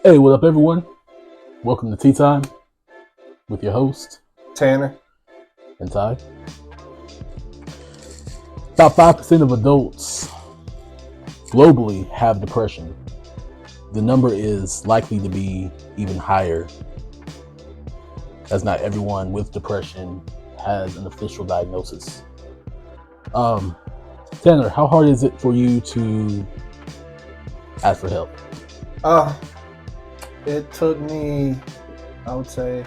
Hey, what up, everyone? Welcome to Tea Time with your host, Tanner. and Ty. About 5% of adults globally have depression. The number is likely to be even higher, as not everyone with depression has an official diagnosis. Tanner, how hard is it for you to ask for help? It took me, I would say,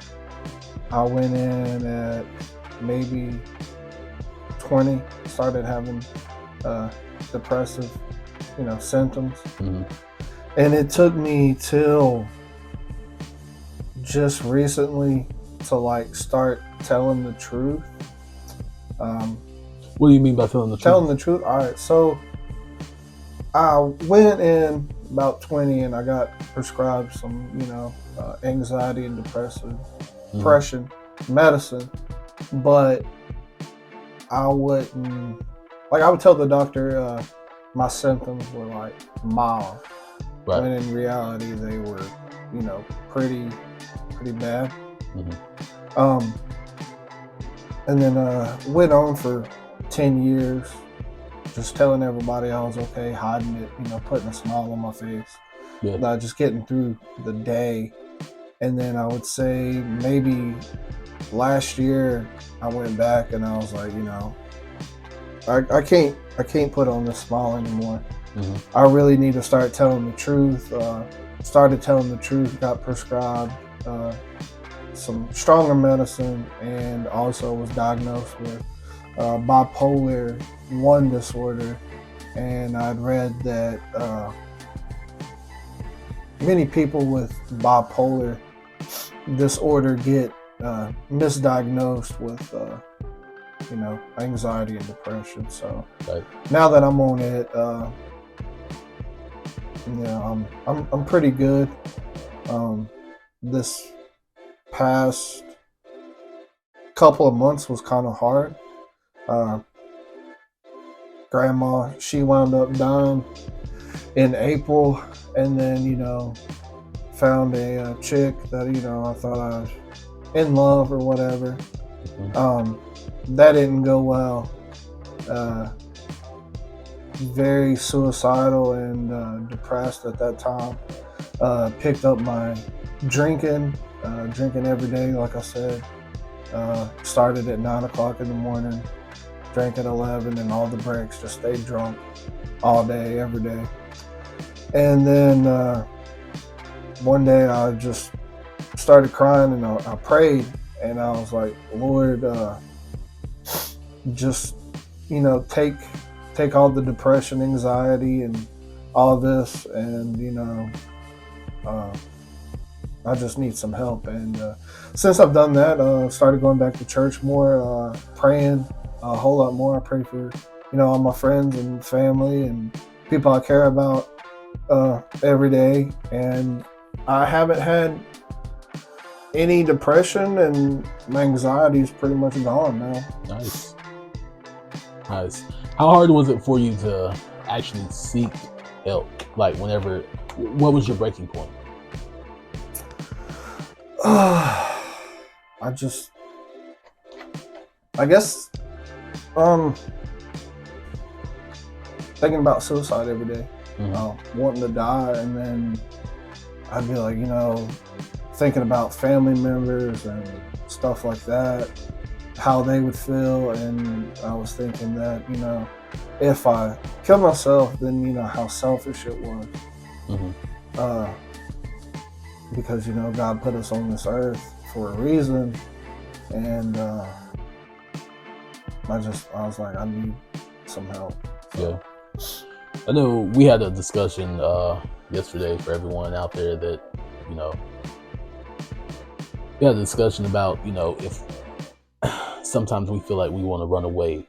I went in at maybe 20, started having depressive, symptoms. Mm-hmm. And it took me till just recently to start telling the truth. What do you mean by telling the truth? Telling the truth. All right. So I went in about 20 and I got prescribed some, anxiety and depression medicine. But I wouldn't, I would tell the doctor my symptoms were like mild. Right. When in reality they were, pretty bad. Mm-hmm. And then went on for 10 years, just telling everybody I was okay, hiding it, putting a smile on my face, just getting through the day. And then I would say maybe last year I went back and I was like, I can't put on this smile anymore. Mm-hmm. I really need to start telling the truth. Started telling the truth, got prescribed some stronger medicine, and also was diagnosed with bipolar 1 disorder. And I'd read that many people with bipolar disorder get misdiagnosed with anxiety and depression. So now that I'm on it, I'm pretty good. This past couple of months was kind of hard. Grandma, she wound up dying in April, and then found a chick that I thought I was in love or whatever. That didn't go well. Very suicidal and depressed at that time. Picked up my drinking every day, like I said. Started at 9 o'clock in the morning, drank at 11, and all the breaks, just stayed drunk all day, every day. And then one day I just started crying, and I prayed, and I was like, Lord, just take all the depression, anxiety, and all this, and I just need some help. And since I've done that, started going back to church more, praying a whole lot more. I pray for all my friends and family and people I care about every day, and I haven't had any depression, and my anxiety is pretty much gone now. Nice. How hard was it for you to actually seek help? What was your breaking point? I guess thinking about suicide every day. Wanting to die, and then I'd be like, thinking about family members and stuff like that, how they would feel. And I was thinking that, if I kill myself, then how selfish it was. Because God put us on this earth for a reason, and I was like, I need some help. Yeah, I know we had a discussion yesterday for everyone out there that we had a discussion about if sometimes we feel like we want to run away,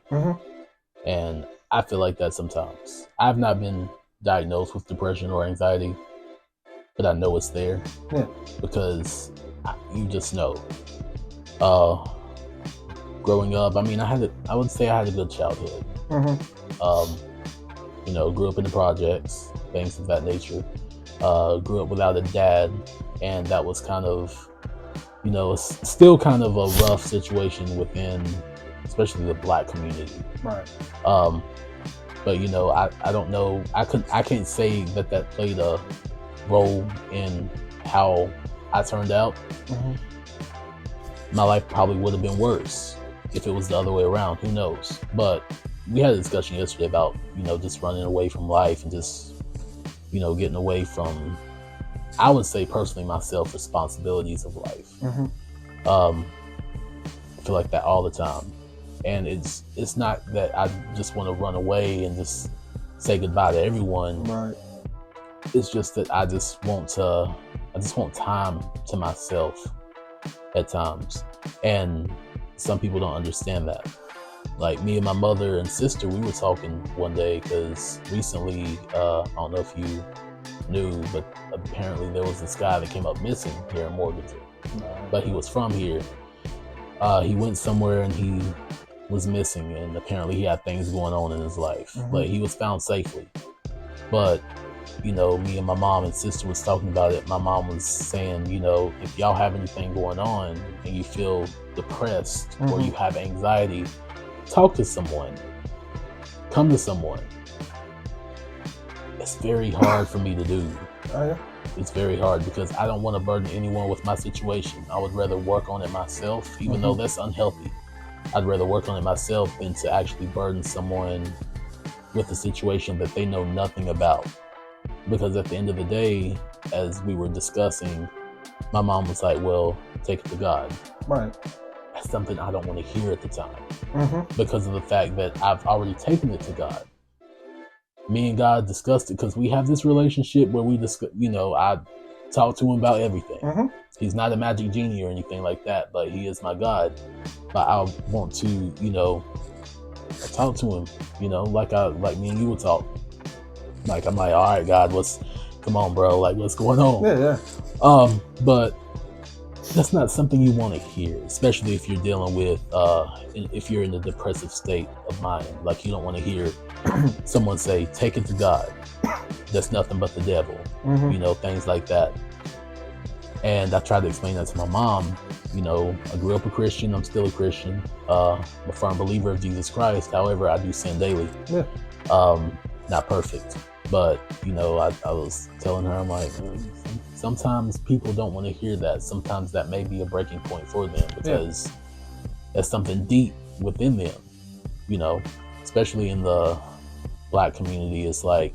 and I feel like that sometimes. I've not been diagnosed with depression or anxiety, but I know it's there. Yeah. Because you just know. Growing up, I would say I had a good childhood. Mm-hmm. Grew up in the projects, things of that nature. grew up without a dad, and that was kind of, still kind of a rough situation within, especially the Black community. Right. But I don't know. I can't say that played a role in how I turned out. Mm-hmm. My life probably would have been worse if it was the other way around. Who knows? But we had a discussion yesterday about just running away from life and just getting away from, I would say personally myself, responsibilities of life. Mm-hmm. I feel like that all the time. And it's not that I just want to run away and just say goodbye to everyone. Right. It's just that I just want time to myself at times. And some people don't understand that. Like me and my mother and sister, we were talking one day because recently, I don't know if you knew, but apparently there was this guy that came up missing here in Morganton. But he was from here. He went somewhere and he was missing, and apparently he had things going on in his life. Mm-hmm. But he was found safely. But me and my mom and sister was talking about it. My mom was saying, if y'all have anything going on and you feel depressed mm-hmm. or you have anxiety, talk to someone. Come to someone. It's very hard for me to do. Oh, yeah? It's very hard because I don't want to burden anyone with my situation. I would rather work on it myself, even mm-hmm. though that's unhealthy. I'd rather work on it myself than to actually burden someone with a situation that they know nothing about. Because at the end of the day, as we were discussing, my mom was like, well, take it to God. Right. That's something I don't want to hear at the time. Mm-hmm. Because of the fact that I've already taken it to God. Me and God discussed it because we have this relationship where we discuss, I talk to him about everything. Mm-hmm. He's not a magic genie or anything like that, but he is my God. But I want to, talk to him, like me and you would talk. Like, I'm like, all right, God, come on, bro. Like, what's going on? Yeah. But that's not something you want to hear, especially if you're dealing with, if you're in a depressive state of mind. Like, you don't want to hear someone say, take it to God. That's nothing but the devil. Mm-hmm. Things like that. And I tried to explain that to my mom. I grew up a Christian. I'm still a Christian. I'm a firm believer of Jesus Christ. However, I do sin daily. Yeah. Not perfect. But, I was telling her, I'm like, sometimes people don't want to hear that. Sometimes that may be a breaking point for them because that's something deep within them, especially in the Black community. It's like,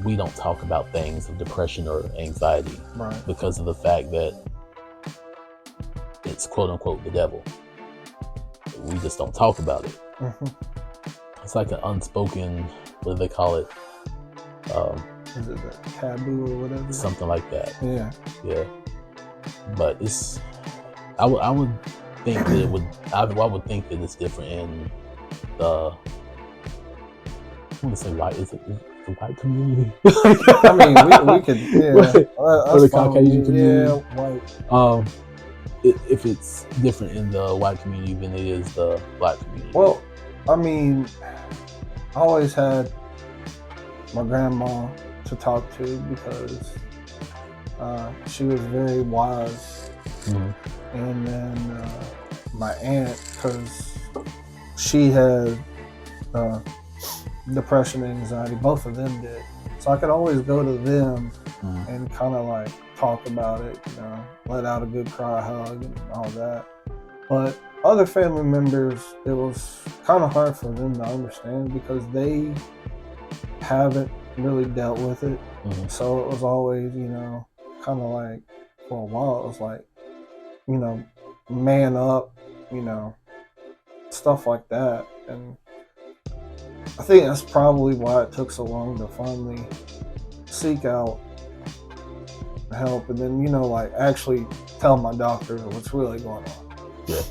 we don't talk about things of depression or anxiety because of the fact that it's quote unquote the devil. We just don't talk about it. Mm-hmm. It's like an unspoken, what do they call it? Is it a taboo or whatever? Something like that. Yeah. But I would think that I would think that it's different in the, I want to say white, is it the white community? I mean, we could, or the Caucasian community. Yeah, white. If it's different in the white community than it is the Black community. Well, I mean, I always had my grandma to talk to because she was very wise. Mm-hmm. And then my aunt, because she had depression and anxiety, both of them did. So I could always go to them and kind of like talk about it, let out a good cry, hug, and all that. But other family members, it was kind of hard for them to understand because they haven't really dealt with it. Mm-hmm. So it was always, kind of like, for a while, it was like, man up, stuff like that. And I think that's probably why it took so long to finally seek out help and then, like actually tell my doctor what's really going on. Yeah.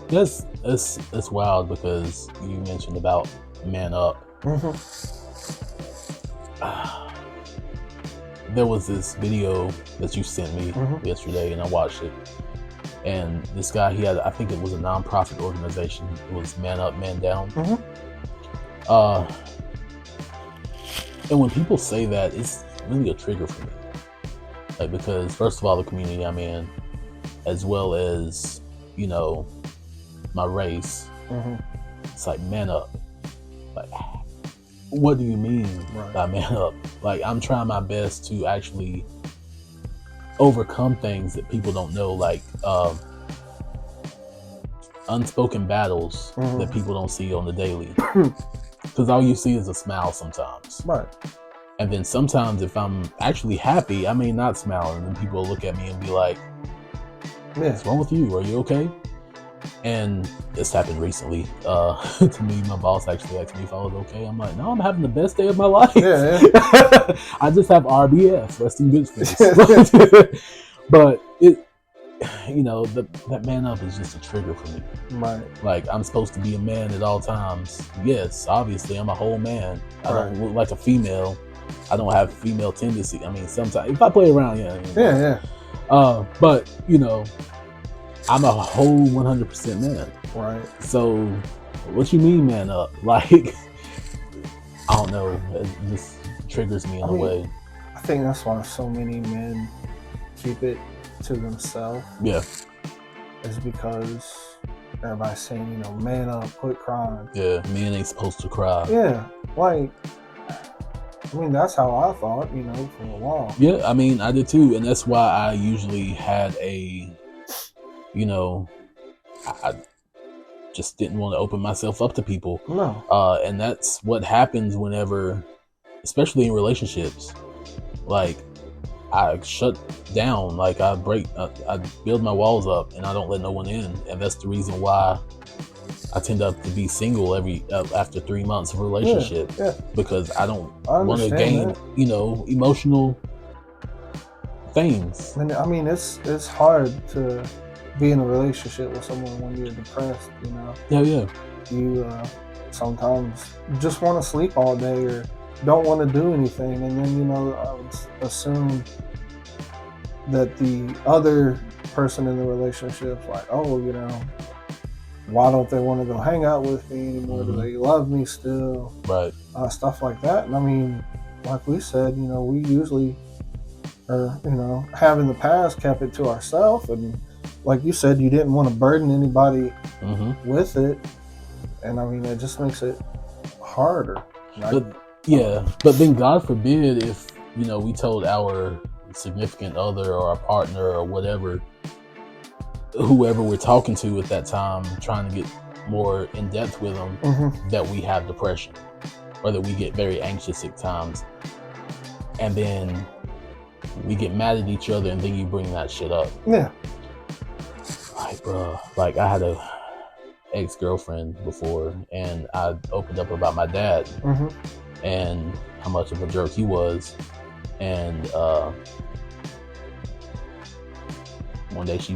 It's wild because you mentioned about man up. Mm-hmm. There was this video that you sent me yesterday and I watched it. And this guy, he had, I think it was a nonprofit organization. It was Man Up, Man Down. And when people say that, it's really a trigger for me. Like, because first of all, the community I'm in, as well as, you know, my race, it's like, man up. Like, what do you mean by man up? Like, I'm trying my best to actually overcome things that people don't know, like unspoken battles that people don't see on the daily. Because all you see is a smile sometimes. Right. And then sometimes if I'm actually happy, I may not smile, and then people will look at me and be like, what's wrong with you? Are you okay? And this happened recently to me. My boss actually asked me if I was okay. I'm like, no, I'm having the best day of my life. I just have RBF, resting bitch face. But it, you know, that man up is just a trigger for me. Right. Like, I'm supposed to be a man at all times. Yes, obviously, I'm a whole man. I don't look like a female. I don't have female tendency. I mean, sometimes if I play around, but you know, I'm a whole 100% man. Right. So, what you mean, man up? Like, I don't know. It just triggers me in a way. I think that's why so many men keep it to themselves. Yeah. It's because everybody's saying, you know, man up, quit crying. Yeah, men ain't supposed to cry. Yeah, like, I mean, that's how I thought, you know, for a while. Yeah, I mean, I did too. And that's why I usually had you know, I just didn't want to open myself up to people. No. And that's what happens whenever, especially in relationships, like, I shut down, like I build my walls up and I don't let no one in. And that's the reason why I tend to be single after 3 months of relationship, because I don't want to gain, you know, emotional things. And I mean, it's hard to be in a relationship with someone when you're depressed, you know? Yeah. You sometimes just want to sleep all day or don't want to do anything. And then, you know, I would assume that the other person in the relationship's like, oh, you know, why don't they want to go hang out with me anymore? Do they love me still? Right. Stuff like that. And I mean, like we said, you know, we usually are, you know, have in the past kept it to ourselves. And like you said, you didn't want to burden anybody with it. And I mean, it just makes it harder. But then God forbid if, you know, we told our significant other or our partner or whatever, whoever we're talking to at that time, trying to get more in depth with them, that we have depression or that we get very anxious at times, and then we get mad at each other, and then you bring that shit up. Yeah. Like, bro, like I had a ex-girlfriend before, and I opened up about my dad and how much of a jerk he was, and one day she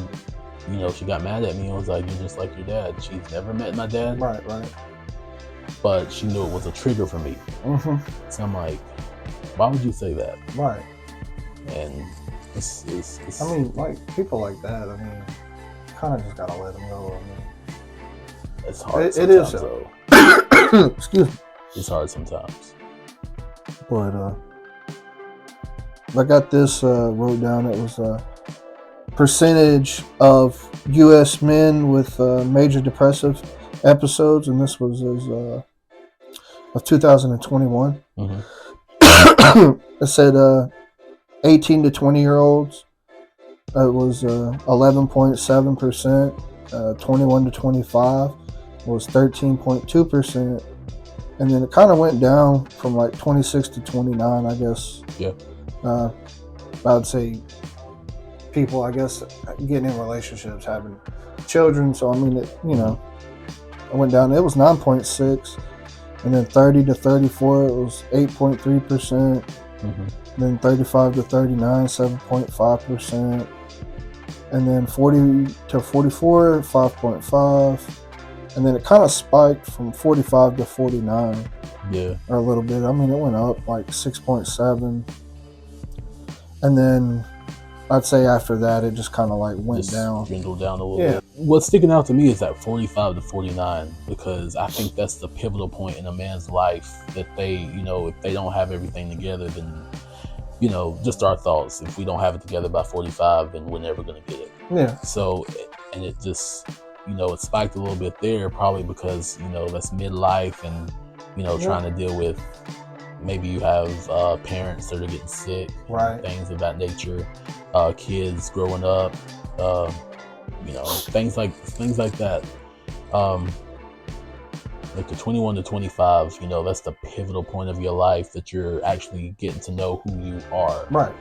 got mad at me and was like, "You're just like your dad." She's never met my dad. Right. But she knew it was a trigger for me. So I'm like, why would you say that? Right. And it's I mean, like, people like that, I mean, kind of just gotta let them go. I mean, it's hard. It is so. Excuse me. It's hard sometimes. But I got this wrote down. It was percentage of U.S. men with major depressive episodes, and this was as of 2021. It said 18 to 20-year-olds. It was 11.7%. 21 to 25 was 13.2%. And then it kind of went down from like 26 to 29, I guess. Yeah. I'd say people, I guess, getting in relationships, having children. So, I mean, it went down. It was 9.6. And then 30 to 34, it was 8.3%. Then 35 to 39, 7.5%. And then 40 to 44, 5.5. And then it kind of spiked from 45 to 49. Yeah. Or a little bit. I mean, it went up like 6.7. And then I'd say after that, it just kind of like went just down. dwindled down a little Yeah. bit. What's sticking out to me is that 45 to 49, because I think that's the pivotal point in a man's life that they, you know, if they don't have everything together, then, you know, just our thoughts. If we don't have it together by 45, then we're never going to get it. Yeah. So, and it just, you know, it spiked a little bit there, probably because, you know, that's midlife and, you know, trying to deal with, maybe you have parents that are getting sick, Right. things of that nature, kids growing up, you know, things like that. Like the 21 to 25, you know, that's the pivotal point of your life that you're actually getting to know who you are. Right.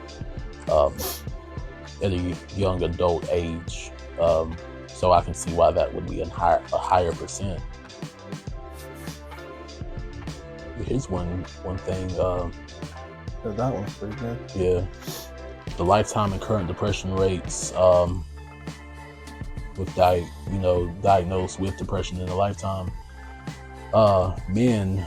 At a young adult age. So I can see why that would be a higher percent. Here's one thing. That one's pretty good. Yeah, the lifetime and current depression rates with diagnosed with depression in a lifetime. Men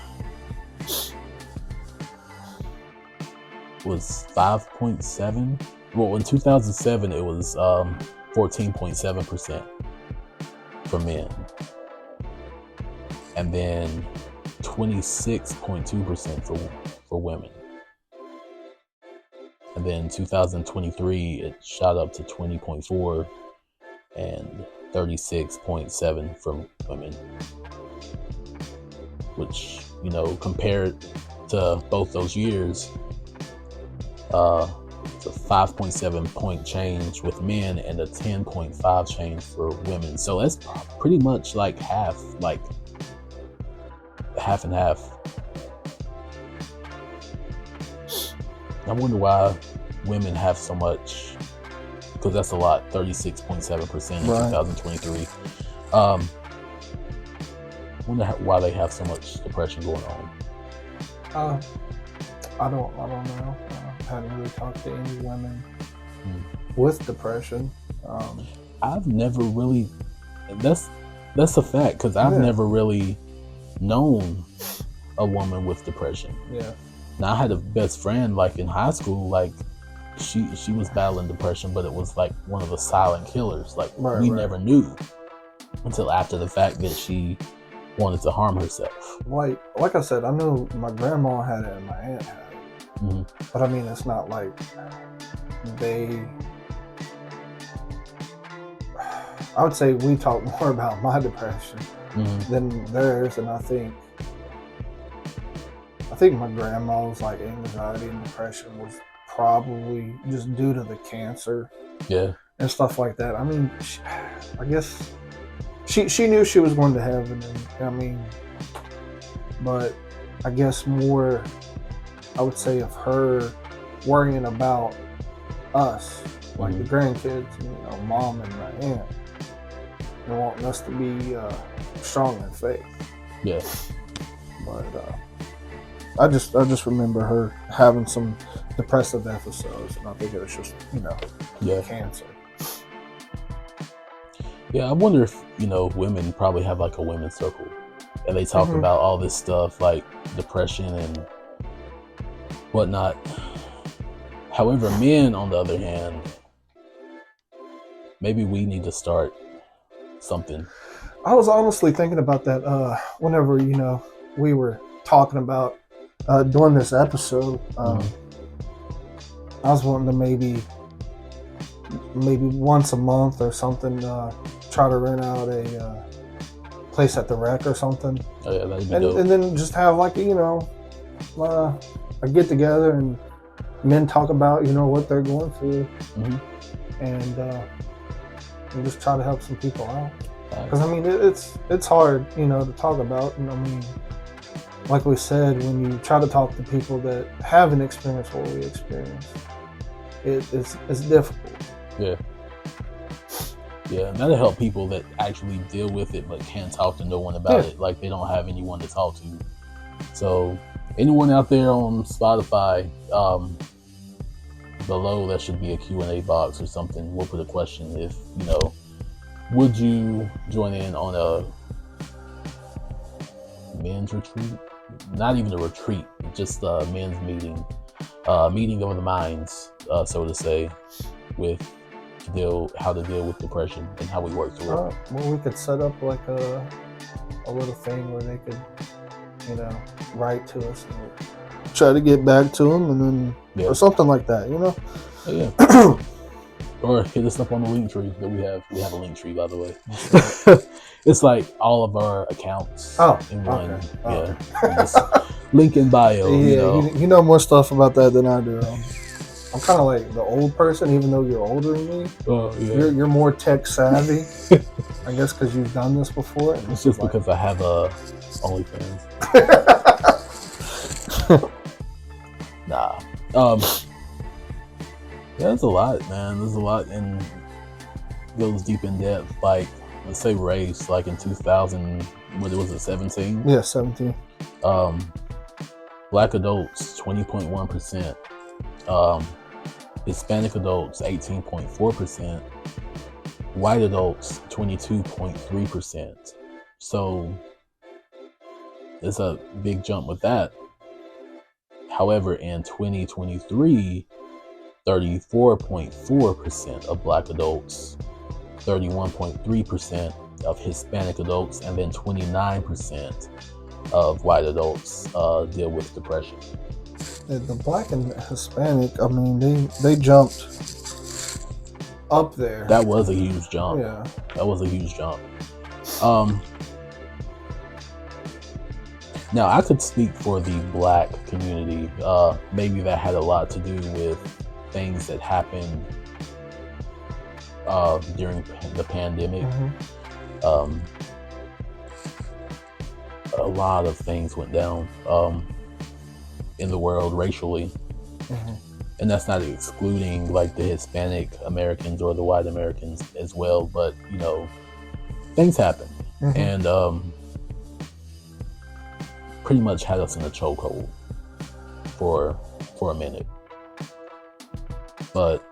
was 5.7. Well, in 2007 it was 14.7% for men, and then 26.2% for women. And then 2023 it shot up to 20.4 and 36.7 for women, which, you know, compared to both those years, it's a 5.7 point change with men and a 10.5 change for women. So that's pretty much like half and half. I wonder why women have so much, because that's a lot, 36.7% in 2023. I wonder why they have so much depression going on. I don't know. I haven't really talked to any women with depression. I've never really, that's a fact, because I've never really known a woman with depression. Yeah. Now I had a best friend like in high school, like she was battling depression, but it was like one of the silent killers. Like we never knew until after the fact that she wanted to harm herself. Like I said, I knew my grandma had it and my aunt had it. But I mean, it's not like I would say we talk more about my depression than theirs, and I think my grandma's like anxiety and depression was probably just due to the cancer, and stuff like that. I mean, I guess she knew she was going to heaven, and I mean, but I guess more, I would say, of her worrying about us, like the grandkids, you know, mom and my aunt, and wanting us to be strong in faith. Yeah. But I just remember her having some depressive episodes, and I think it was just, you know, cancer. Yeah, I wonder if, you know, women probably have like a women's circle, and they talk about all this stuff like depression and whatnot. However, men, on the other hand, maybe we need to start something. I was honestly thinking about that whenever, you know, we were talking about doing this episode. I was wanting to maybe once a month or something, try to rent out a place at the rec or something. Oh yeah, that'd be dope. And then just have like, you know, a get together and men talk about, you know, what they're going through, and just try to help some people out. Because I mean, it's hard, you know, to talk about. And I mean, like we said, when you try to talk to people that haven't experienced what we experienced, it's difficult. Yeah. Yeah, and that'll help people that actually deal with it but can't talk to no one about it. Like they don't have anyone to talk to. So anyone out there on Spotify, below there should be a Q&A box or something. We'll put a question if, you know, would you join in on a men's retreat? Not even a retreat, just a men's meeting of the minds, so to say. with how to deal with depression and how we work through it. Well, we could set up like a little thing where they could, you know, write to us and try to get back to them, and then or something like that, you know. Yeah. Or hit us up on the link tree that we have. We have a link tree, by the way. It's like all of our accounts in one. Okay. Yeah. Just link in bio. Yeah, you know more stuff about that than I do. I'm kind of like the old person, even though you're older than me. Oh, yeah. You're more tech savvy, I guess, because you've done this before. It's just like, because I have OnlyFans. Nah. Yeah, there's a lot, man. There's a lot, and goes deep in depth. Like, let's say race, like in 2000, what was it, 17? Yeah, 17. Black adults, 20.1%. Hispanic adults, 18.4%. White adults, 22.3%. So there's a big jump with that. However, in 2023, 34.4% of Black adults, 31.3% of Hispanic adults, and then 29% of white adults deal with depression. The Black and Hispanic, I mean, they jumped up there. That was a huge jump. Yeah. That was a huge jump. Now, I could speak for the Black community. Maybe that had a lot to do with things that happened during the pandemic. Mm-hmm. A lot of things went down in the world racially. Mm-hmm. And that's not excluding like the Hispanic Americans or the white Americans as well, but you know, things happen. Mm-hmm. And pretty much had us in a chokehold for a minute. But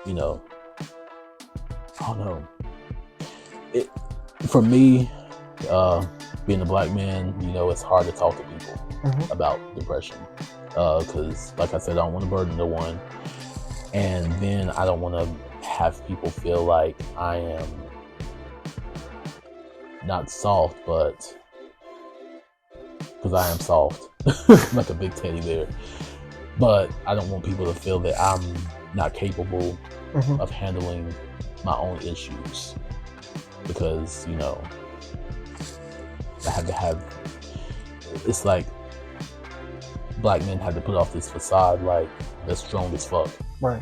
you know, I don't know. For me, being a Black man, you know, it's hard to talk to people Mm-hmm. about depression. Because, like I said, I don't want to burden no one. And then I don't want to have people feel like I am not soft, but because I am soft, like a big teddy bear. But I don't want people to feel that I'm not capable Mm-hmm. of handling my own issues. Because, you know, I have to have, it's like Black men have to put off this facade like they're strong as fuck. Right.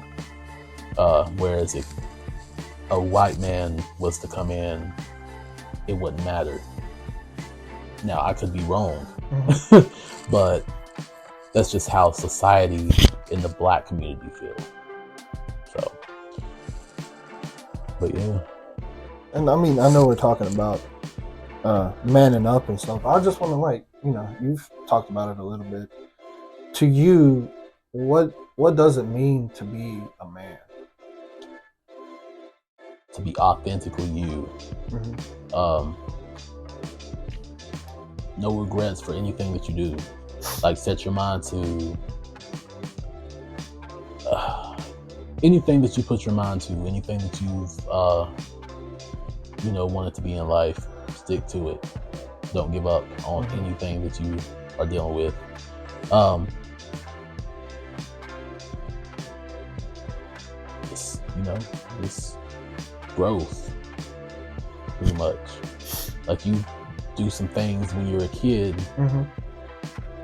Whereas if a white man was to come in, it wouldn't matter. Now, I could be wrong, Mm-hmm. but that's just how society in the Black community feels. So, but yeah. And I mean, I know we're talking about manning up and stuff. I just want to, like, you know, you've talked about it a little bit. To you, what does it mean to be a man? To be authentically you. Mm-hmm. No regrets for anything that you do. Like, set your mind to anything that you put your mind to, anything that you've wanted to be in life. Stick to it. Don't give up on Mm-hmm. anything that you are dealing with. It's growth, pretty much. Like, you do some things when you're a kid, Mm-hmm.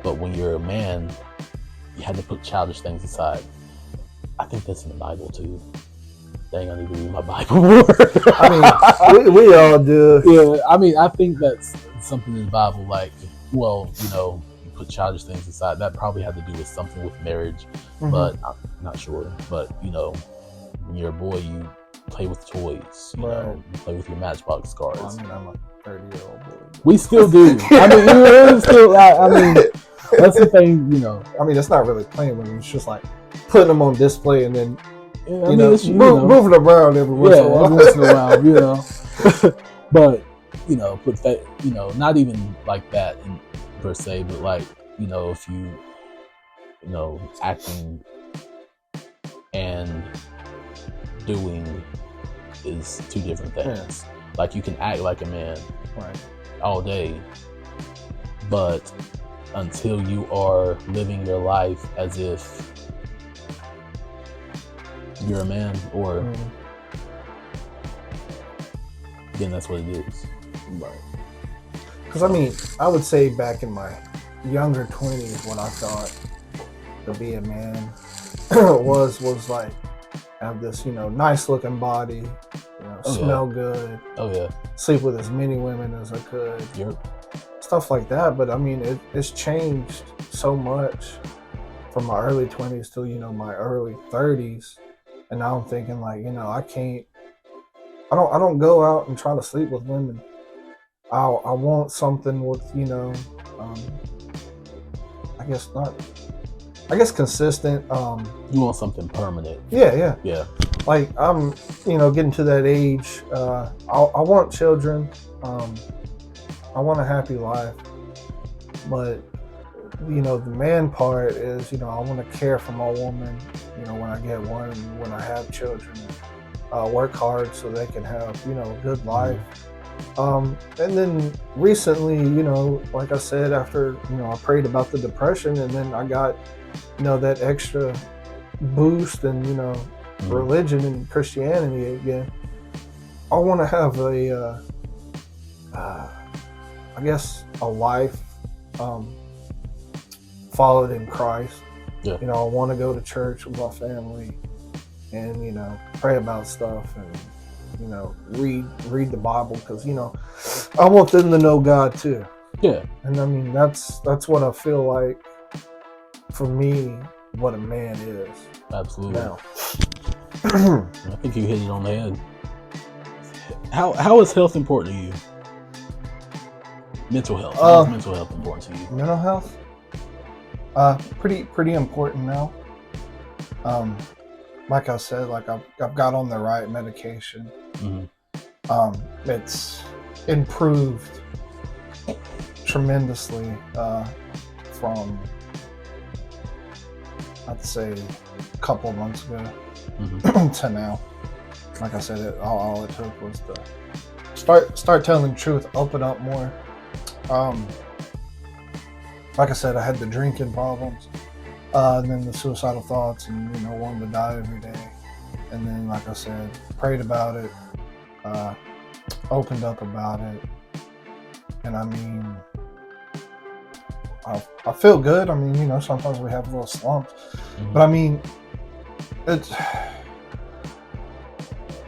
but when you're a man, you had to put childish things aside. I think that's in the Bible too. Dang, I need to read my Bible more. I mean, we all do. Yeah, I mean, I think that's something in the Bible, like, well, you know, you put childish things aside. That probably had to do with something with marriage, Mm-hmm. but I'm not sure. But, you know, when you're a boy, you play with toys, you know, you play with your Matchbox cars. Well, I mean, I'm a 30-year-old boy. We still do. I mean, it's still, I mean, that's the thing, you know. I mean, it's not really playing with them. It's just like putting them on display and then moving around every once in a while. Every once in a while, you know. But, you know, put that, you know, not even like that per se, but like, you know, if you know, acting and doing is two different things. Like, you can act like a man Right. all day, but until you are living your life as if you're a man, or then that's what it is. Right. Because I mean, I would say back in my younger 20s, what I thought to be a man was like have this, nice looking body, smell good, sleep with as many women as I could, stuff like that. But I mean, it's changed so much from my early 20s to my early 30s, and now I'm thinking like, I don't go out and try to sleep with women. I want something with, I guess consistent. You want something permanent. Yeah. Like, I'm, getting to that age. I want children. I want a happy life. But, the man part is, I want to care for my woman, when I get one, when I have children. Work hard so they can have, a good life. And then recently, like I said, after, I prayed about the depression, and then I got, that extra boost and, religion and Christianity again. I want to have a life followed in Christ. Yeah. I want to go to church with my family and, pray about stuff and, read the Bible, because, I want them to know God too. Yeah. And I mean, that's what I feel like, for me, what a man is. Absolutely. Now. I think you hit it on the head. How is health important to you? Mental health. How is mental health important to you? Mental health? Pretty important now. Like I said, like I've got on the right medication. Mm-hmm. It's improved tremendously from, I'd say, a couple of months ago to now. Like I said, all it took was to start telling the truth, open up more. Like I said, I had the drinking problems. And then the suicidal thoughts, and wanting to die every day. And then, like I said, prayed about it, opened up about it, and I mean, I feel good. I mean, sometimes we have little slumps, but I mean, it's, I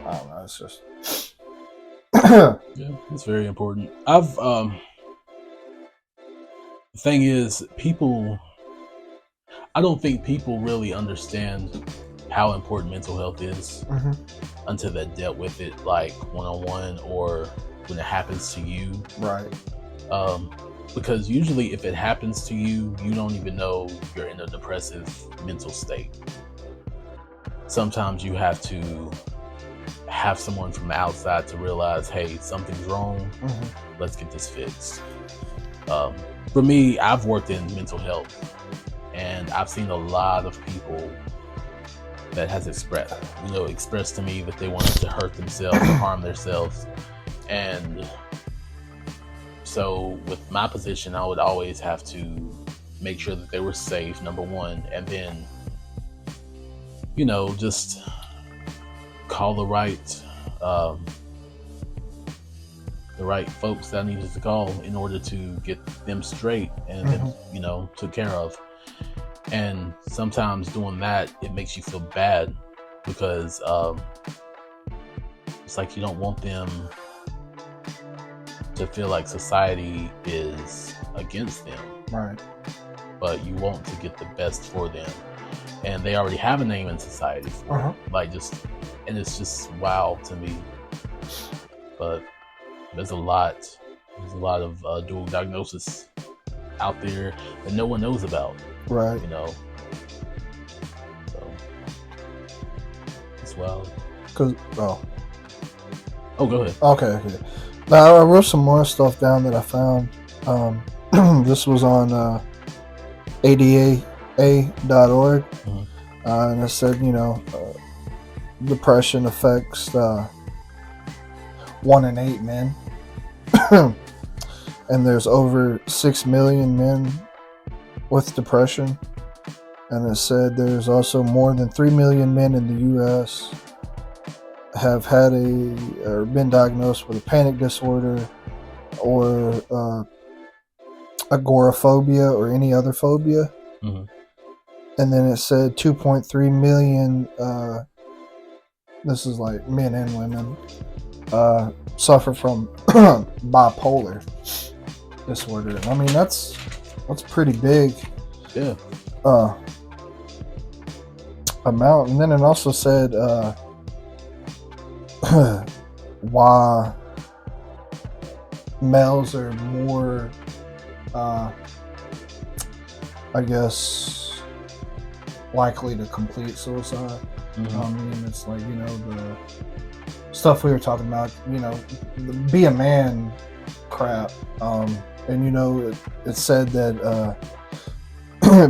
don't know, it's just yeah, it's very important. The thing is, I don't think people really understand how important mental health is until they dealt with it, like one-on-one, or when it happens to you. Right. Because usually if it happens to you, you don't even know you're in a depressive mental state. Sometimes you have to have someone from the outside to realize, hey, something's wrong. Let's get this fixed. For me, I've worked in mental health, and I've seen a lot of people that has expressed to me that they wanted to hurt themselves or harm themselves. And so with my position, I would always have to make sure that they were safe, number one, and then, just call the right folks that I needed to call in order to get them straight and them, took care of. And sometimes doing that, it makes you feel bad, because it's like you don't want them to feel like society is against them. Right. But you want to get the best for them. And they already have a name in society for it. And it's just wow to me. But there's a lot of dual diagnosis out there that no one knows about. Right. So it's wild. Oh, go ahead. Okay. Now I wrote some more stuff down that I found. This was on ADA.org. And it said, depression affects 1 in 8 men. And there's over 6 million men with depression. And it said there's also more than 3 million men in the U.S. have had or been diagnosed with a panic disorder or agoraphobia or any other phobia. Mm-hmm. And then it said 2.3 million, this is like men and women, suffer from bipolar disorder. I mean, that's pretty big. Yeah. Amount. And then it also said why males are more I guess likely to complete suicide. Mm-hmm. I mean, it's like, the stuff we were talking about, the be a man crap. And it said that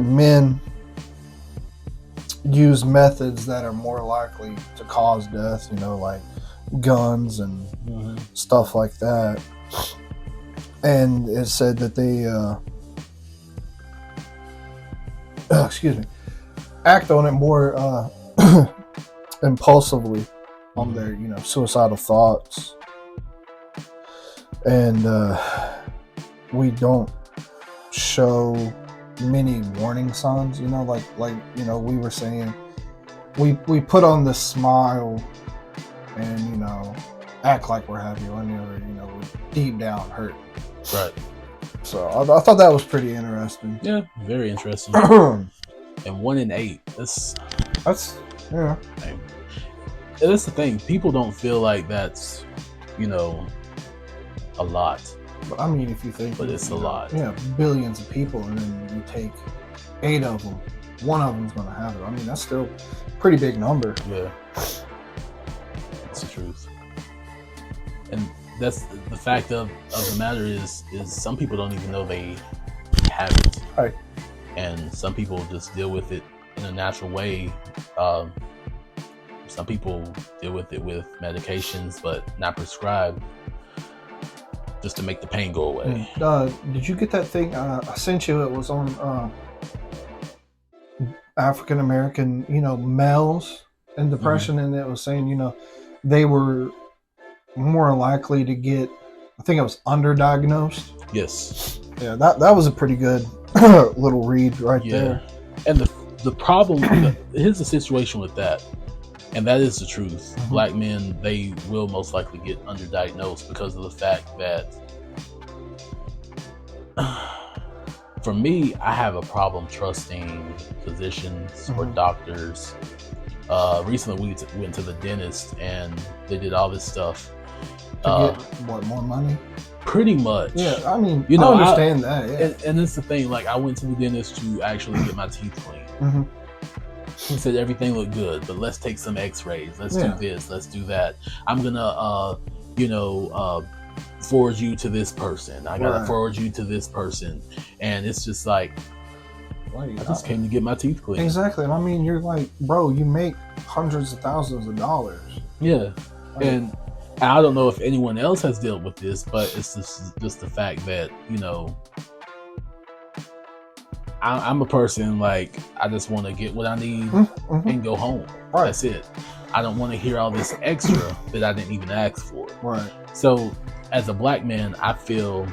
men use methods that are more likely to cause death, like guns and Mm-hmm. stuff like that. And it said that they act on it more impulsively on their suicidal thoughts. And we don't show many warning signs, like we were saying, we put on this smile and act like we're happy when we're deep down hurt. Right. So I thought that was pretty interesting. Yeah, very interesting. And 1 in 8. That's And that's the thing. People don't feel like that's, a lot. But I mean, if you think, But it's a lot. Yeah, billions of people, and then you take 8 of them, 1 of them's going to have it. I mean, that's still a pretty big number. Yeah. That's the truth. And that's the fact of the matter is some people don't even know they have it. Right. And some people just deal with it in a natural way. Some people deal with it with medications, but not prescribed, just to make the pain go away. Did you get that thing I sent you? It was on African American, males and depression, and it was saying, they were more likely to get, I think it was underdiagnosed. Yes. Yeah, that was a pretty good little read right there. And the problem, here's the situation with that, and that is the truth. Mm-hmm. Black men, they will most likely get underdiagnosed because of the fact that, for me, I have a problem trusting physicians or doctors. Recently, we went to the dentist, and they did all this stuff. To get more money? Pretty much. Yeah, I mean, I understand that. Yeah. And it's the thing. Like, I went to the dentist to actually get my teeth cleaned. Mm-hmm. He said everything looked good, but let's take some X-rays. Let's do this. Let's do that. I'm gonna, forward you to this person. I gotta forward you to this person, and it's just like, I just came to get my teeth cleaned. Exactly. And I mean, you're like, bro, you make hundreds of thousands of dollars. Yeah, and I don't know if anyone else has dealt with this, but it's just the fact that, I'm a person, like, I just want to get what I need and go home. Right. That's it. I don't want to hear all this extra that I didn't even ask for. Right. So, as a black man, I feel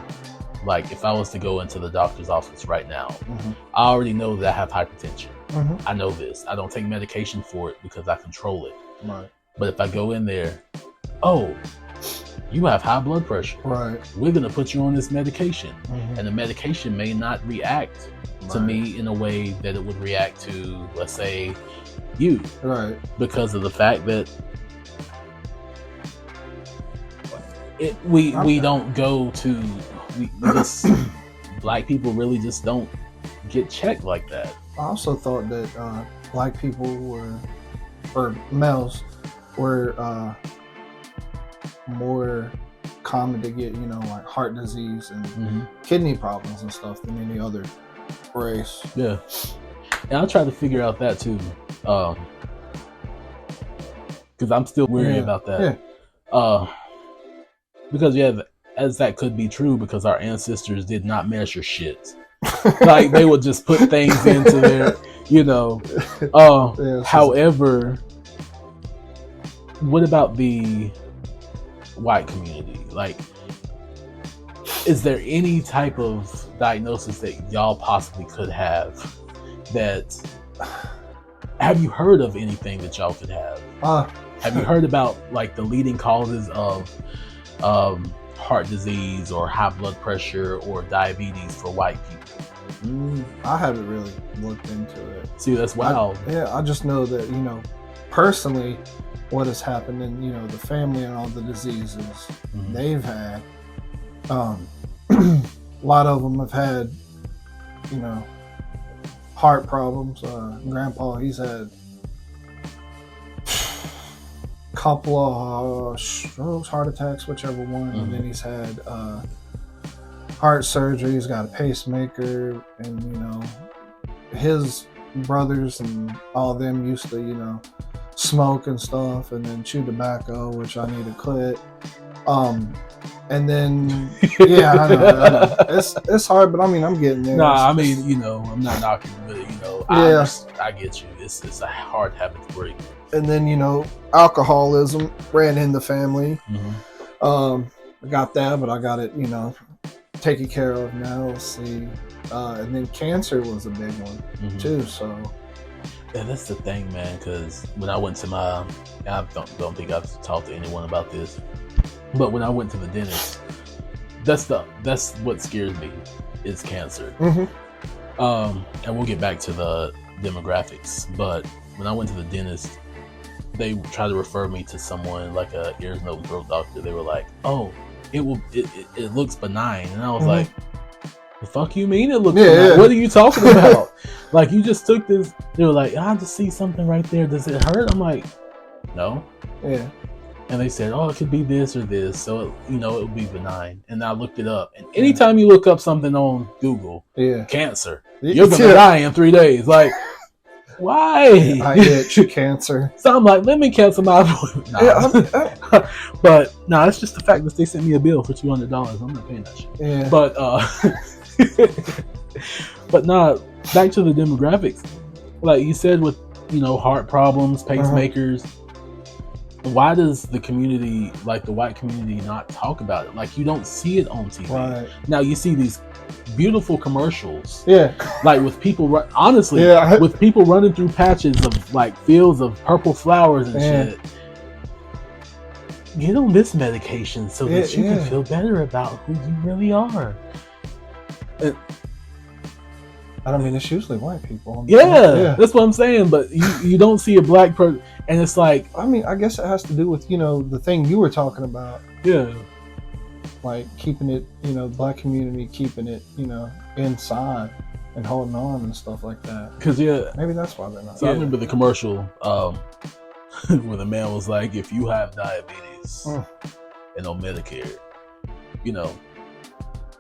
like if I was to go into the doctor's office right now, I already know that I have hypertension. I know this. I don't take medication for it because I control it. Right. But if I go in there, oh, you have high blood pressure. Right. We're going to put you on this medication. And the medication may not react to me in a way that it would react to, let's say, you. Right. Because of the fact that we don't go to, we just, black people really just don't get checked like that. I also thought that black people were, or males were more common to get, like heart disease and kidney problems and stuff than any other race. Yeah. And I try to figure out that too. Because I'm still weary about that. Because as that could be true, because our ancestors did not measure shit. Like they would just put things into their, however, what about the white community? Like, is there any type of diagnosis that y'all possibly could have? That have you heard of anything that y'all could have? Have you heard about like the leading causes of heart disease or high blood pressure or diabetes for white people? I haven't really looked into it. See, that's wild. I just know that, personally, what has happened in, the family and all the diseases they've had. A lot of them have had, heart problems. Grandpa, he's had a couple of strokes, heart attacks, whichever one. And then he's had heart surgery. He's got a pacemaker. And, his brothers and all of them used to, smoke and stuff and then chew tobacco, which I need to quit. And then, yeah, I know. It's hard, but I mean, I'm getting there. Nah, I mean, I'm not knocking it, I get you. It's a hard habit to break. And then, alcoholism ran in the family. I got that, but I got it, taken care of now. Let's see. And then cancer was a big one too. So. Yeah, that's the thing, man. Because when I went to I don't think I've talked to anyone about this. But when I went to the dentist, that's what scares me is cancer. And we'll get back to the demographics. But when I went to the dentist, they tried to refer me to someone like a ears, nose, throat doctor. They were like, "Oh, it looks benign," and I was like, "The fuck you mean it looks benign? Yeah. What are you talking about? Like you just took this?" They were like, "I just see something right there. Does it hurt?" I'm like, "No." Yeah. And they said, "Oh, it could be this or this, so it would be benign." And I looked it up. And anytime you look up something on Google, cancer, you're gonna die in 3 days. Like, why? I itch cancer. So I'm like, let me cancel my appointment. But it's just the fact that they sent me a bill for $200. I'm not paying that shit. Yeah. But back to the demographics. Like you said, with heart problems, pacemakers. Why does the community, like the white community, not talk about it? Like you don't see it on TV. Right. Now you see these beautiful commercials. Yeah. Like with people, with people running through patches of like fields of purple flowers and shit. Get on this medication so that you can feel better about who you really are. I don't mean, it's usually white people. Yeah, that's what I'm saying. But you don't see a black person, and it's like, I mean, I guess it has to do with the thing you were talking about. Yeah, like keeping it, black community keeping it, inside and holding on and stuff like that. Because maybe that's why they're not. So I remember the commercial where the man was like, "If you have diabetes and on Medicare,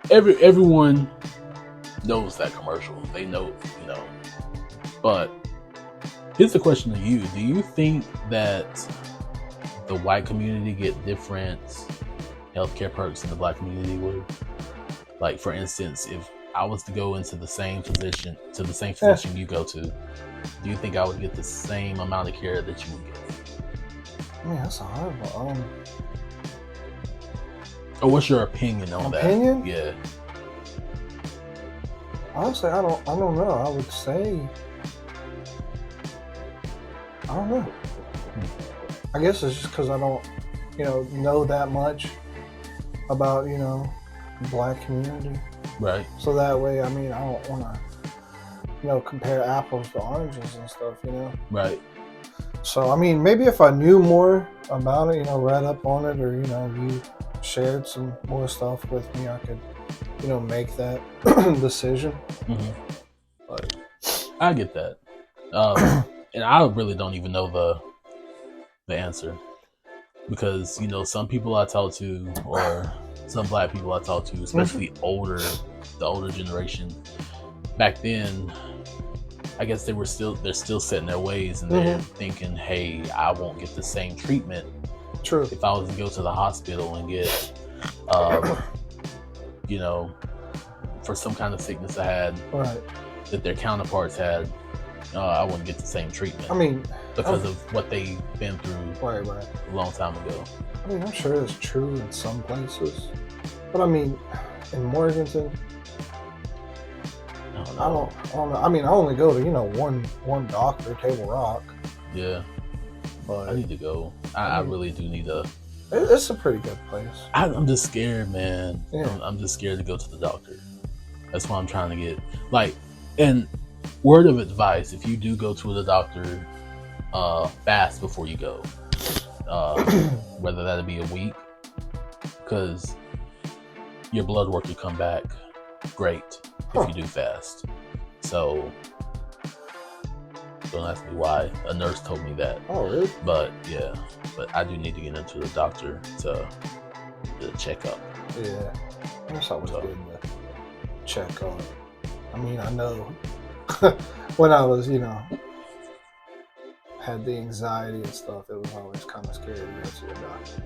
everyone." Knows that commercial. They know, But here's the question to you. Do you think that the white community get different healthcare perks than the black community would? Like, for instance, if I was to go into the same physician you go to, do you think I would get the same amount of care that you would get? I mean, that's a hard one. Or what's your opinion on that? Opinion? Yeah. Honestly, I don't know. I would say, I don't know. I guess it's just because I don't, know that much about, black community. Right. So that way, I mean, I don't want to, compare apples to oranges and stuff, Right. So, I mean, maybe if I knew more about it, read up on it, or, you shared some more stuff with me, I could, make that decision. But I get that. And I really don't even know the answer. Because, some people I talk to, or some black people I talk to, especially the older generation, back then, I guess they're still set in their ways, and they're thinking, hey, I won't get the same treatment True. if I was to go to the hospital and get, you know, for some kind of sickness I had Right. that their counterparts had. I wouldn't get the same treatment. I mean, because of what they've been through right. a long time ago. I mean, I'm sure it's true in some places, but I mean, in Morganton, I don't I know. don't know. I mean, I only go to one doctor, Table Rock, Yeah, but I need to go. I really do need to. it's a pretty good place. I'm just scared, man. Yeah. I'm just scared to go to the doctor. That's why I'm trying to get and word of advice: if you do go to the doctor, fast before you go. Whether that'll be a week, because your blood work will come back great if you do fast. So don't ask me why. A nurse told me that. Oh, really? But yeah, I do need to get into the doctor to check up. Yeah, that's always good to check on. I mean, I know when I was, had the anxiety and stuff, it was always kind of scary to go to the doctor.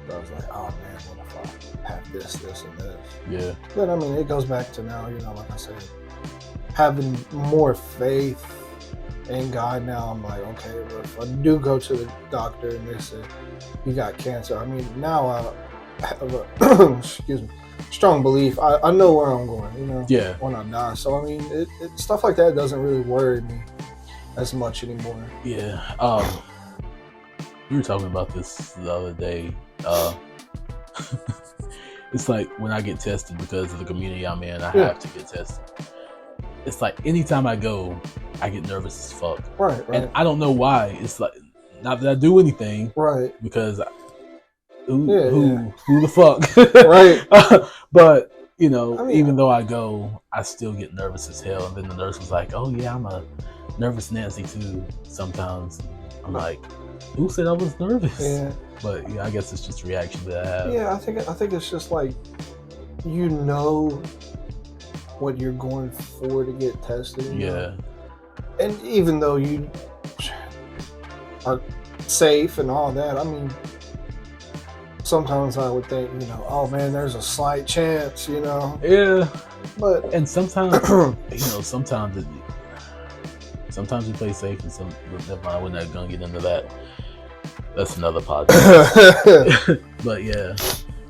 But I was like, oh man, what if I have this, and this? Yeah. But I mean, it goes back to now, like I said, having more faith in God now. I'm like, okay, well, if I do go to the doctor and they say you got cancer, I mean, now I have a excuse me, strong belief. I know where I'm going, Yeah. when I die. So I mean, it stuff like that doesn't really worry me as much anymore. Yeah. We were talking about this the other day. It's like when I get tested, because of the community I'm in, I have to get tested. It's like anytime I go, I get nervous as fuck. Right. And I don't know why. It's like, not that I do anything. Right. Because who the fuck? Right. But, I mean, even though I go, I still get nervous as hell. And then the nurse was like, oh yeah, I'm a nervous Nancy too sometimes. I'm like, who said I was nervous? Yeah. But yeah, I guess it's just a reaction that I have. Yeah, I think it's just like, what you're going for to get tested. Yeah. And even though you are safe and all that, I mean, sometimes I would think, oh man, there's a slight chance, Yeah. But And sometimes, sometimes we play safe, and never mind, we're not gonna get into that. That's another podcast. But yeah,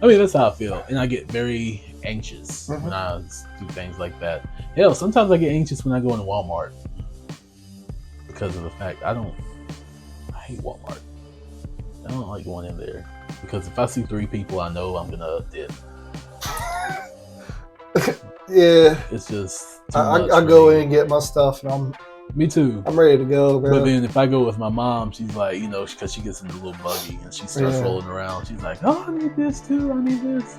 I mean, that's how I feel, and I get very anxious when I do things like that. Hell, sometimes I get anxious when I go into Walmart because of the fact I hate Walmart. I don't like going in there because if I see 3 people, I know I'm gonna dip. yeah, It's just I go in and get my stuff, and me too. I'm ready to go, bro. But then if I go with my mom, she's like, because she gets in the little buggy and she starts rolling around. She's like, oh, I need this too. I need this.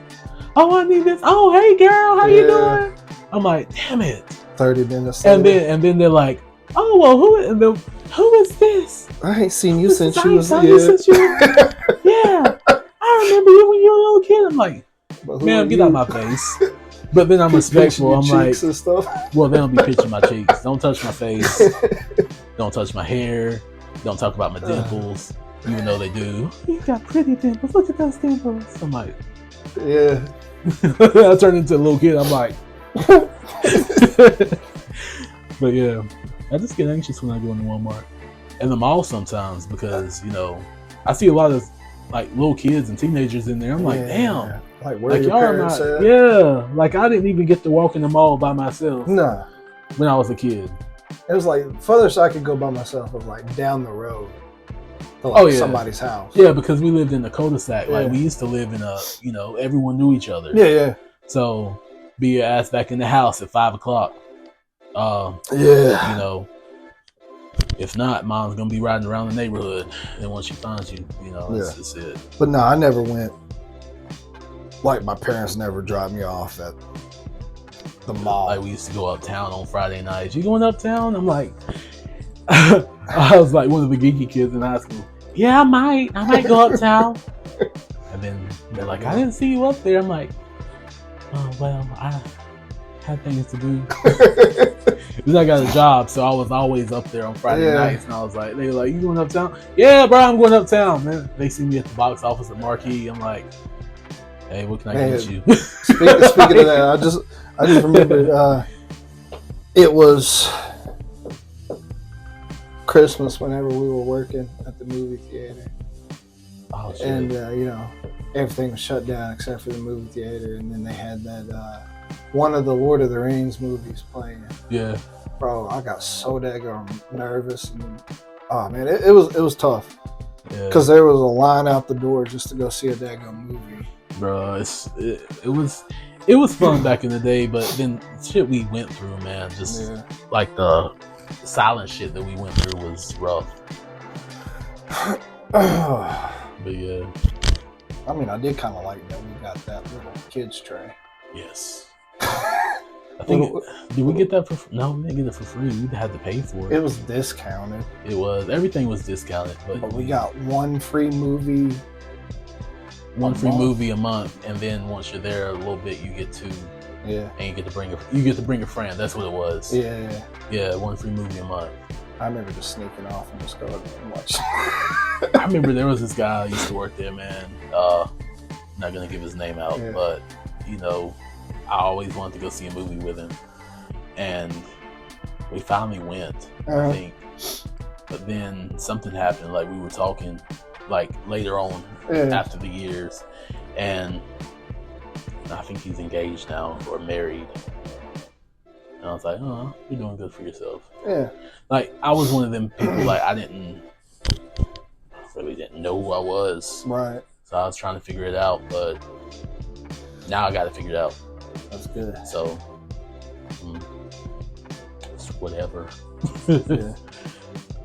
Oh, I need this. Oh, hey girl, how you doing? I'm like, damn it. 30 minutes. And then they're like, oh, well, who is this? I ain't seen you since you was Yeah, I remember you when you were a little kid. I'm like, man, get out of my face. But then I'm respectful. I'm like, well, they don't be pitching my cheeks. Don't touch my face. Don't touch my hair. Don't talk about my dimples, even though they do. You got pretty dimples. Look at those dimples. I'm like, yeah. I turn into a little kid. I'm like, but yeah, I just get anxious when I go into Walmart and the mall sometimes because I see a lot of like little kids and teenagers in there. I'm like, damn. Like where your parents at? Yeah, like I didn't even get to walk in the mall by myself. Nah, when I was a kid, it was like furthest I could go by myself was like down the road to somebody's house. Yeah, because we lived in a cul-de-sac. Like we used to live in a, everyone knew each other. Yeah. So be your ass back in the house at 5:00. If not, mom's gonna be riding around the neighborhood, and once she finds you, that's just it. But no, I never went. Like my parents never dropped me off at the mall. Like we used to go uptown on Friday nights. You going uptown? I'm like, I was like one of the geeky kids in high school. Yeah, I might go uptown. And then they're like, I didn't see you up there. I'm like, oh well, had things to do. Because I got a job, so I was always up there on Friday nights, and I was like, they were like, "You going uptown?" Yeah, bro, I'm going uptown, man. They see me at the box office at Marquee. I'm like, "Hey, what can I get you?" Speaking of that, I just remembered it was Christmas whenever we were working at the movie theater. Oh, shit. And everything was shut down except for the movie theater, and then they had that one of the Lord of the Rings movies playing. Yeah, bro, I got so daggone nervous, and oh man, it was tough because there was a line out the door just to go see a daggone movie. Bro, it was fun back in the day, but then shit we went through, man, just like the silent shit that we went through was rough. But yeah, I mean, I did kind of like that we got that little kids tray. Yes. I think did we get that for? No, we didn't get it for free. We had to pay for it. It was discounted. It was, everything was discounted, but we got one free movie. One free movie a month, and then once you're there a little bit, you get two. Yeah. And you get to bring a friend. That's what it was. Yeah. Yeah, one free movie a month. I remember just sneaking off and just going and watch. I remember there was this guy who used to work there, man. Not gonna give his name out, but you know, I always wanted to go see a movie with him, and we finally went. I think, but then something happened. Like we were talking, like later on after the years, and I think he's engaged now or married. And I was like, "Oh, you're doing good for yourself." Yeah. Like I was one of them people. Like I really didn't know who I was. Right. So I was trying to figure it out, but now I got to figure it out. That's good. So, it's whatever. Yeah.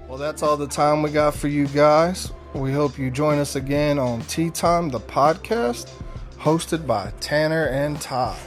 Well, that's all the time we got for you guys. We hope you join us again on Tea Time, the podcast, hosted by Tanner and Ty.